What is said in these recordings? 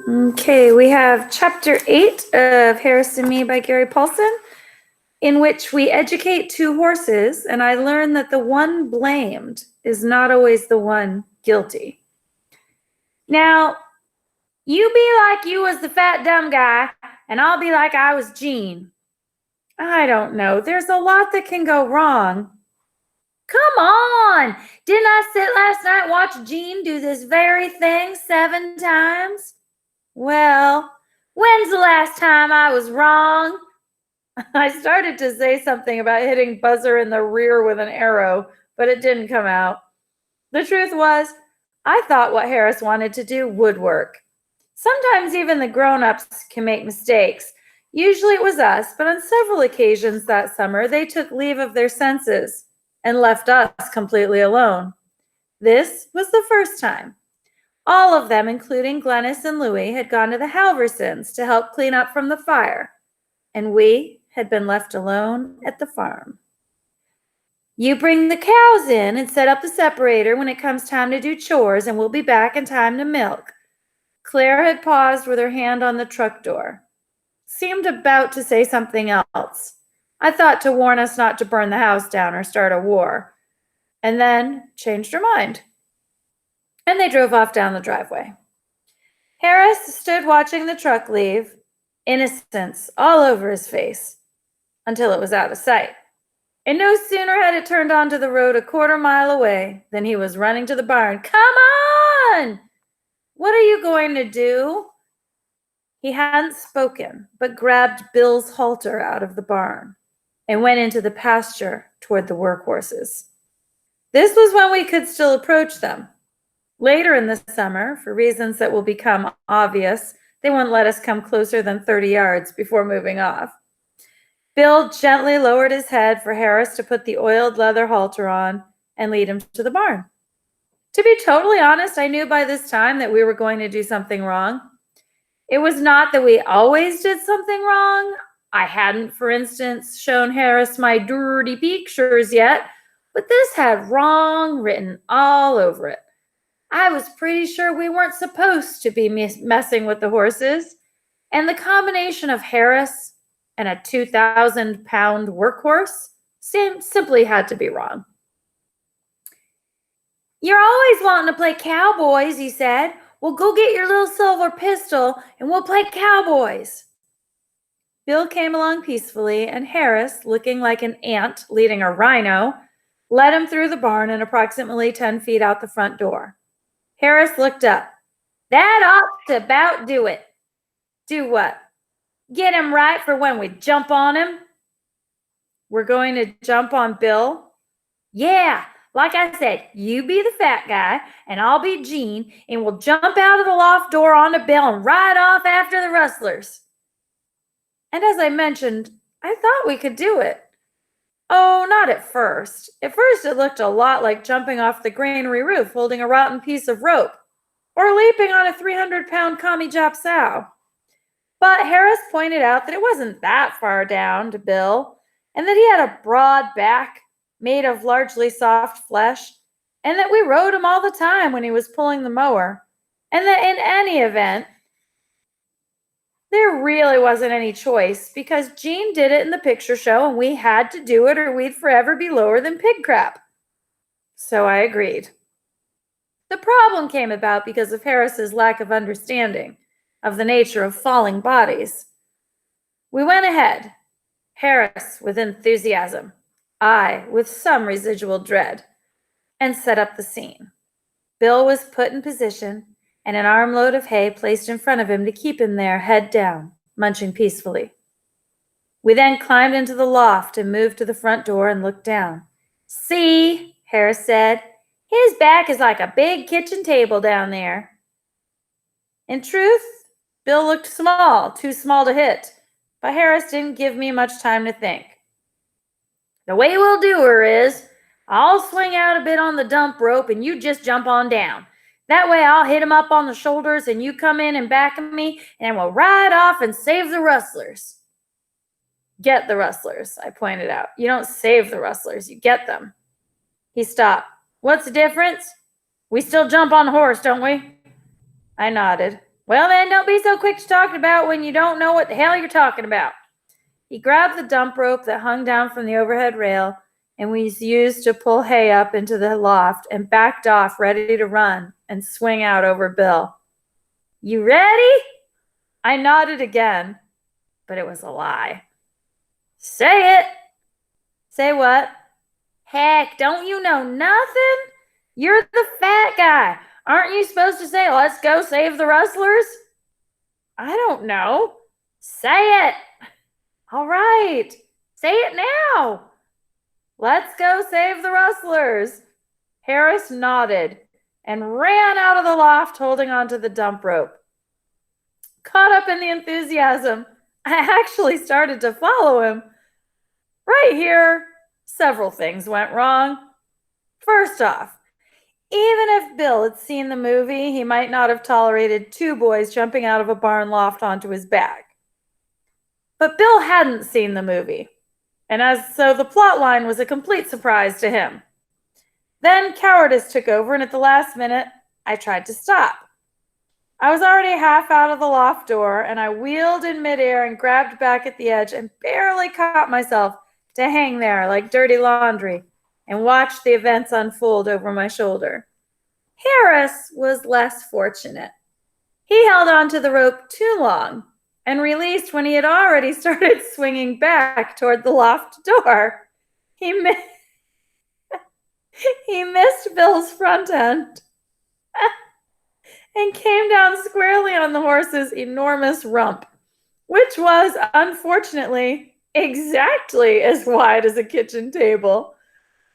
Okay, we have Chapter 8 of Harris and Me by Gary Paulsen, in which we educate two horses, and I learn that the one blamed is not always the one guilty. Now, you be like you was the fat dumb guy, and I'll be like I was Gene. I don't know. There's a lot that can go wrong. Come on! Didn't I sit last night and watch Gene do this very thing 7 times? Well, when's the last time I was wrong? I started to say something about hitting Buzzer in the rear with an arrow, but it didn't come out. The truth was, I thought what Harris wanted to do would work. Sometimes even the grown-ups can make mistakes. Usually it was us, but on several occasions that summer, they took leave of their senses and left us completely alone. This was the first time. All of them, including Glennis and Louie, had gone to the Halversons to help clean up from the fire, and we had been left alone at the farm. You bring the cows in and set up the separator when it comes time to do chores, and we'll be back in time to milk. Claire had paused with her hand on the truck door. Seemed about to say something else. I thought to warn us not to burn the house down or start a war, and then changed her mind. And they drove off down the driveway. Harris stood watching the truck leave, innocence all over his face, until it was out of sight. And no sooner had it turned onto the road a quarter mile away than he was running to the barn. Come on! What are you going to do? He hadn't spoken, but grabbed Bill's halter out of the barn and went into the pasture toward the workhorses. This was when we could still approach them. Later in the summer, for reasons that will become obvious, they wouldn't let us come closer than 30 yards before moving off. Bill gently lowered his head for Harris to put the oiled leather halter on and lead him to the barn. To be totally honest, I knew by this time that we were going to do something wrong. It was not that we always did something wrong. I hadn't, for instance, shown Harris my dirty pictures yet, but this had wrong written all over it. I was pretty sure we weren't supposed to be messing with the horses, and the combination of Harris and a 2,000-pound workhorse simply had to be wrong. You're always wanting to play cowboys, he said. Well, go get your little silver pistol and we'll play cowboys. Bill came along peacefully, and Harris, looking like an ant leading a rhino, led him through the barn and approximately 10 feet out the front door. Harris looked up. That ought to about do it. Do what? Get him right for when we jump on him? We're going to jump on Bill? Yeah, like I said, you be the fat guy and I'll be Gene, and we'll jump out of the loft door onto Bill and ride off after the rustlers. And as I mentioned, I thought we could do it. Oh, not at first. At first, it looked a lot like jumping off the granary roof holding a rotten piece of rope, or leaping on a 300-pound commie Jap sow. But Harris pointed out that it wasn't that far down to Bill, and that he had a broad back made of largely soft flesh, and that we rode him all the time when he was pulling the mower, and that in any event, there really wasn't any choice, because Gene did it in the picture show and we had to do it or we'd forever be lower than pig crap. So I agreed. The problem came about because of Harris's lack of understanding of the nature of falling bodies. We went ahead, Harris with enthusiasm, I with some residual dread, and set up the scene. Bill was put in position, and an armload of hay placed in front of him to keep him there, head down, munching peacefully. We then climbed into the loft and moved to the front door and looked down. See, Harris said, his back is like a big kitchen table down there. In truth, Bill looked small, too small to hit, but Harris didn't give me much time to think. The way we'll do her is, I'll swing out a bit on the dump rope and you just jump on down. That way I'll hit him up on the shoulders and you come in and back of me and we'll ride off and save the rustlers. Get the rustlers, I pointed out. You don't save the rustlers, you get them. He stopped. What's the difference? We still jump on the horse, don't we? I nodded. Well, then, don't be so quick to talk about when you don't know what the hell you're talking about. He grabbed the dump rope that hung down from the overhead rail and was used to pull hay up into the loft and backed off, ready to run and swing out over Bill. You ready? I nodded again, but it was a lie. Say it. Say what? Heck, don't you know nothing? You're the fat guy. Aren't you supposed to say, let's go save the rustlers? I don't know. Say it. All right. Say it now. Let's go save the rustlers. Harris nodded and ran out of the loft holding onto the dump rope. Caught up in the enthusiasm, I actually started to follow him. Right here, several things went wrong. First off, even if Bill had seen the movie, he might not have tolerated two boys jumping out of a barn loft onto his back. But Bill hadn't seen the movie, and so the plot line was a complete surprise to him. Then cowardice took over, and at the last minute, I tried to stop. I was already half out of the loft door, and I wheeled in midair and grabbed back at the edge and barely caught myself to hang there like dirty laundry and watch the events unfold over my shoulder. Harris was less fortunate. He held onto the rope too long and released when he had already started swinging back toward the loft door. He missed Bill's front end and came down squarely on the horse's enormous rump, which was, unfortunately, exactly as wide as a kitchen table.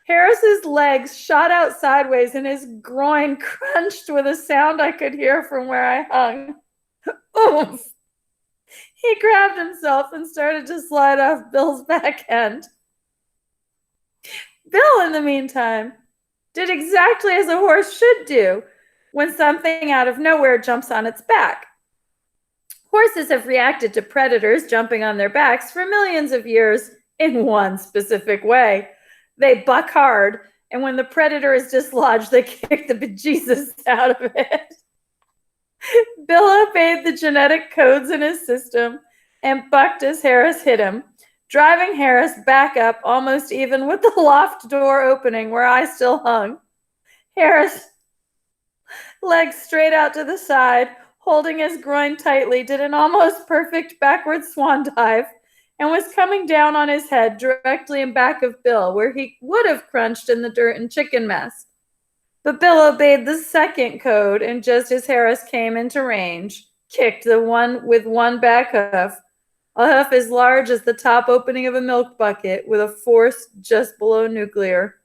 Harris's legs shot out sideways and his groin crunched with a sound I could hear from where I hung. Oof! He grabbed himself and started to slide off Bill's back end. Bill, in the meantime, did exactly as a horse should do when something out of nowhere jumps on its back. Horses have reacted to predators jumping on their backs for millions of years in one specific way. They buck hard, and when the predator is dislodged, they kick the bejesus out of it. Bill obeyed the genetic codes in his system and bucked as Harris hit him, driving Harris back up almost even with the loft door opening where I still hung. Harris, legs straight out to the side, holding his groin tightly, did an almost perfect backward swan dive and was coming down on his head directly in back of Bill, where he would have crunched in the dirt and chicken mess. But Bill obeyed the second code, and just as Harris came into range, kicked the one with one back hoof, a hoof as large as the top opening of a milk bucket, with a force just below nuclear.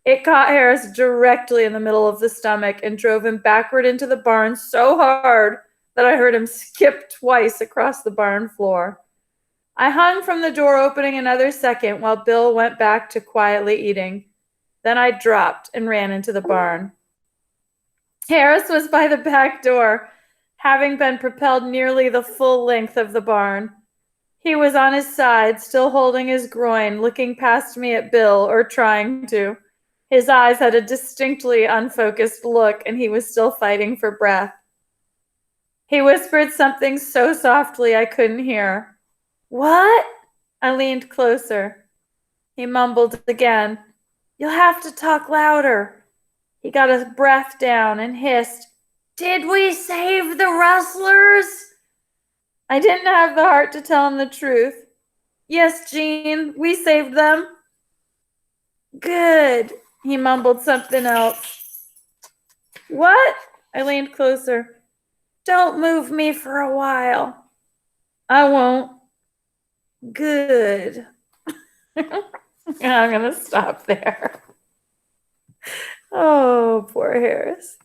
It caught Harris directly in the middle of the stomach and drove him backward into the barn so hard that I heard him skip twice across the barn floor. I hung from the door opening another second while Bill went back to quietly eating. Then I dropped and ran into the barn. Harris was by the back door, having been propelled nearly the full length of the barn. He was on his side, still holding his groin, looking past me at Bill, or trying to. His eyes had a distinctly unfocused look, and he was still fighting for breath. He whispered something so softly I couldn't hear. What? I leaned closer. He mumbled again. You'll have to talk louder. He got his breath down and hissed, Did we save the rustlers? I didn't have the heart to tell him the truth. Yes, Jean, we saved them. Good. He mumbled something else. What? I leaned closer. Don't move me for a while. I won't. Good. I'm going to stop there. Oh, poor Harris.